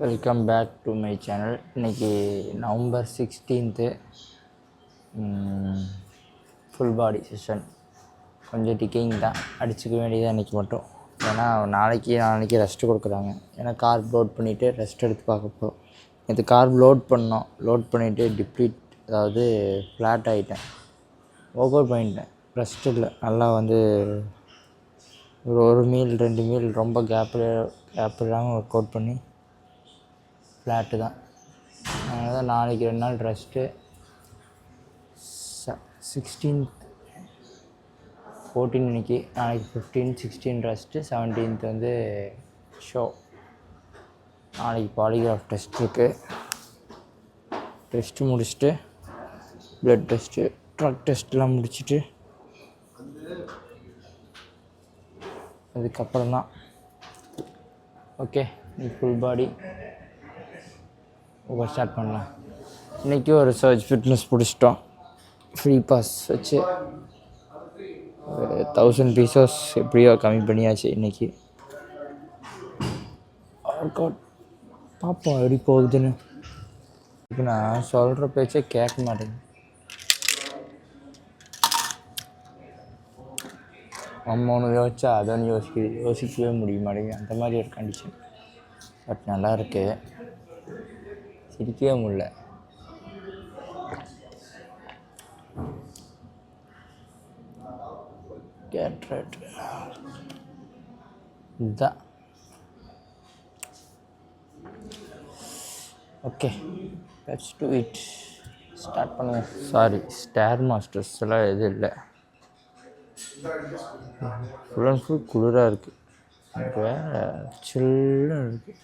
Welcome back to my channel. இன்றைக்கி November 16 full body session. கொஞ்சம் டிக்கிங் தான், அடிச்சுக்க வேண்டியதாக இன்றைக்கி மட்டும். ஏன்னா நாளைக்கு ரெஸ்ட்டு கொடுக்குறாங்க. ஏன்னா கார்ப் லோட் பண்ணிவிட்டு ரெஸ்ட் எடுத்து பார்க்க போகிறோம். இது கார்ப் லோட் பண்ணிவிட்டு டிப்ளீட், அதாவது ஃப்ளாட் ஆகிட்டேன். ஒர்க் அவுட் பண்ணிட்டேன், ரெஸ்ட் இல்லை. நல்லா ஒரு மீல் 2 மீல் ரொம்ப கேப் இல்லாமல் ஒர்க் அவுட் பண்ணி ஃப்ளாட்டு தான். அதனால தான் நாளைக்கு 2 நாள் ரெஸ்ட்டு. 16th 14 இன்னைக்கு, நாளைக்கு 15 16 ரெஸ்ட்டு, 17th வந்து ஷோ. நாளைக்கு பாலிகிராஃப் டெஸ்ட் இருக்குது. டெஸ்ட்டு முடிச்சுட்டு ப்ளட் டெஸ்ட்டு, ட்ரக் டெஸ்ட்லாம் முடிச்சுட்டு அதுக்கப்புறம் தான் ஓகே ஃபுல் பாடி ஸ்டார்ட் பண்ணலாம். இன்றைக்கி ஒரு சர்ச் ஃபிட்னஸ் பிடிச்சிட்டோம். ஃப்ரீ பாஸ் வச்சு 1000 பீசஸ் எப்படியோ கம்மி பண்ணியாச்சு. இன்றைக்கி ஒர்க் அவுட் பார்ப்போம் எப்படி போகுதுன்னு. இப்போ நான் சொல்கிற பேச்சே கேட்க மாட்டேங்குது. நம்ம ஒன்று யோசிச்சா அதை ஒன்று யோசிக்கவே முடிய மாட்டேங்குது. அந்த மாதிரி ஒரு கண்டிஷன். பட் நல்லா இருக்கு, சிரிக்கவே முடியல. கேட்ரேட் இதுதான். Okay, let's to it. Start பண்ணுவோம். சாரி, ஸ்டேர் மாஸ்டர்ஸ் எல்லாம் எதுவும் இல்லை. ஃபுல் அண்ட் ஃபுல் குளிராக இருக்குது. வேறு சில்லுன்னு இருக்குது.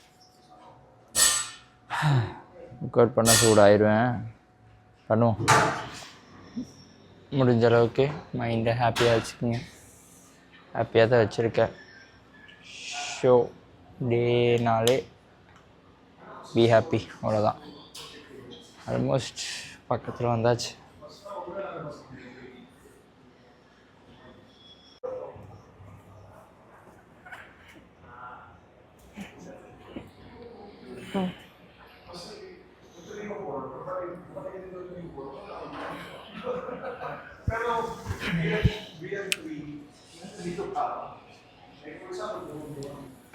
ஒர்க் அவுட் பண்ணால் சூடாகிடுவேன். பண்ணுவோம். முடிஞ்ச அளவுக்கு மைண்டை ஹாப்பியாக வச்சுக்கோங்க. ஹாப்பியாக தான் வச்சுருக்கேன். ஷோ டேனாலே பி ஹாப்பி, அவ்வளோதான். ஆல்மோஸ்ட் பக்கத்தில் வந்தாச்சு.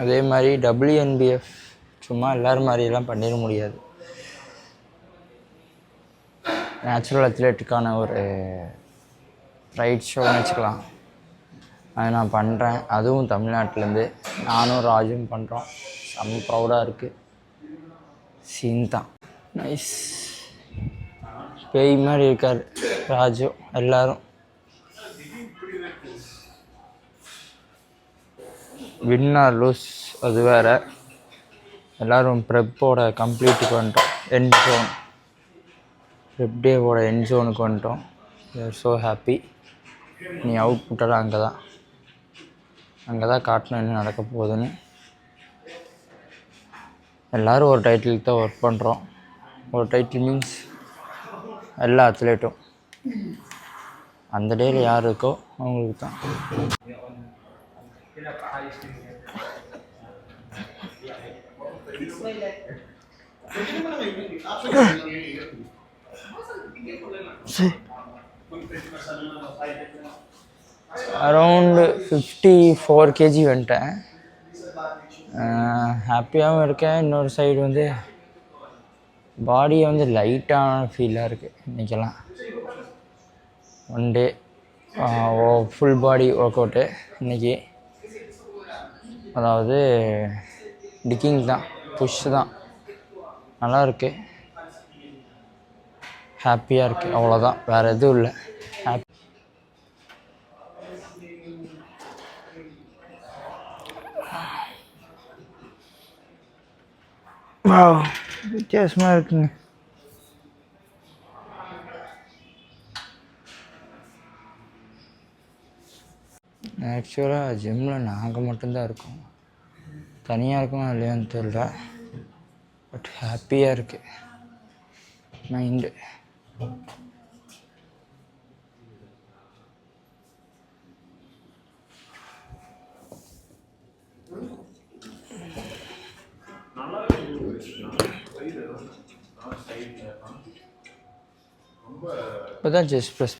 அதே மாதிரி WNBF சும்மா எல்லோரும் மாதிரியெல்லாம் பண்ணிட முடியாது. நேச்சுரல் அத்லெட்டுக்கான ஒரு ரைட் ஷோன்னு வச்சுக்கலாம். அது நான் பண்ணுறேன். அதுவும் தமிழ்நாட்டிலேருந்து நானும் ராஜும் பண்ணுறோம். செம்ம ப்ரௌடாக இருக்குது. சீன் தான். நைஸ். பேய் மாதிரி இருக்கார் ராஜு. எல்லோரும் வின் ஆர் லூஸ் அது வேறு. எல்லோரும் ப்ரெப்போட கம்ப்ளீட்டுக்கு வந்துட்டோம். எண்ட் ஜோன், ப்ரெப் டேவோட எண்ட் ஜோனுக்கு வந்துட்டோம். You're so happy. நீ அவுட் புட்டெல்லாம் அங்கே தான் காட்டணும் என்ன நடக்க போகுதுன்னு. எல்லோரும் ஒரு டைட்டிலுக்கு தான் ஒர்க் பண்ணுறோம். ஒரு டைட்டில் மீன்ஸ் எல்லா அத்லெட்டும். அந்த டேயில் யார் இருக்கோ அவங்களுக்கு தான். அரௌண்டு 54 kg வந்துட்டேன். ஹாப்பியாகவும் இருக்கேன். இன்னொரு சைடு வந்து பாடியை வந்து லைட்டான ஃபீலாக இருக்குது. இன்றைக்கெல்லாம் one day full body work out இன்றைக்கி. அதாவது டிக்கிங் தான், புஷ் தான். நல்லா இருக்குது, ஹாப்பியாக இருக்குது, அவ்வளோதான். வேறு எதுவும் இல்லை. ஹாப்பி. வித்தியாசமாக இருக்குங்க. ஆக்சுவலாக ஜிம்மில் நாங்கள் மட்டும்தான் இருக்கோம். தனியாக இருக்குமா இல்லையான்னு தெரியல. பட் ஹாப்பியாக இருக்குது மைண்டு. இப்போ தான் just press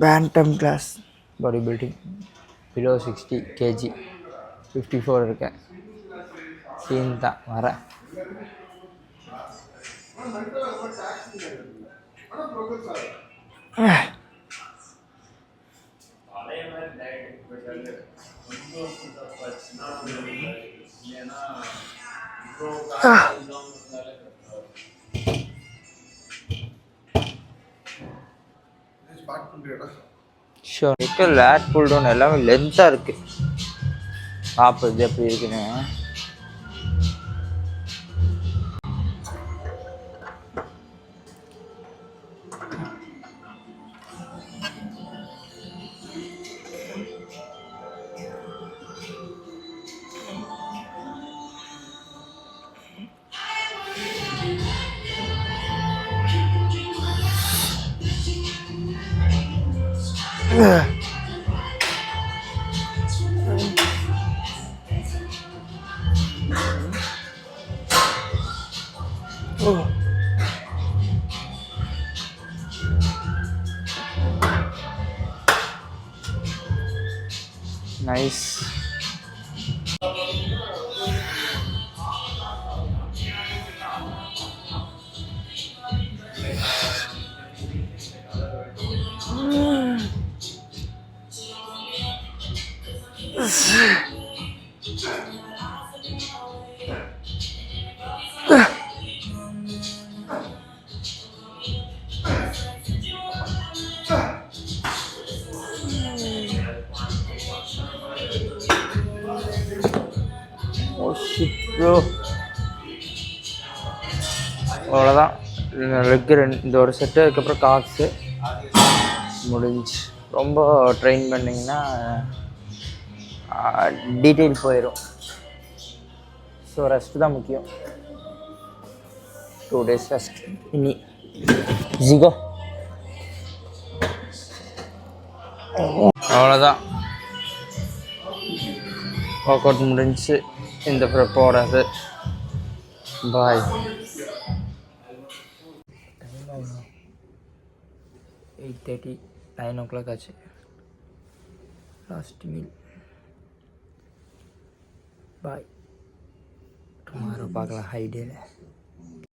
phantom class body building below 60 kg 54 இருக்கேன். சீன் தான் வரேன். ஷோர் இருக்க லேட் புல் டவுன் எல்லாமே லென்த்தாக இருக்குது. பார்ப்பது எப்படி இருக்குன்னு. நைஸ். ப்ரோ அவ்வளோதான். லெக்கு இந்த ஒரு செட்டு, அதுக்கப்புறம் காக்ஸு முடிஞ்சு. ரொம்ப ட்ரெயின் பண்ணிங்கன்னா டீட்டெயில் போயிடும். ஸோ ரெஸ்ட்டு தான் முக்கியம். 2 days ரெஸ்ட். இனி ஜிகோ அவ்வளோதான். ஒர்க் அவுட் முடிஞ்சு இந்த போகிறது. பாய். 8:30 9 o'clock ஆச்சு. Last meal. பாய். டுமாரோ பார்க்கலாம் ஹை டேல.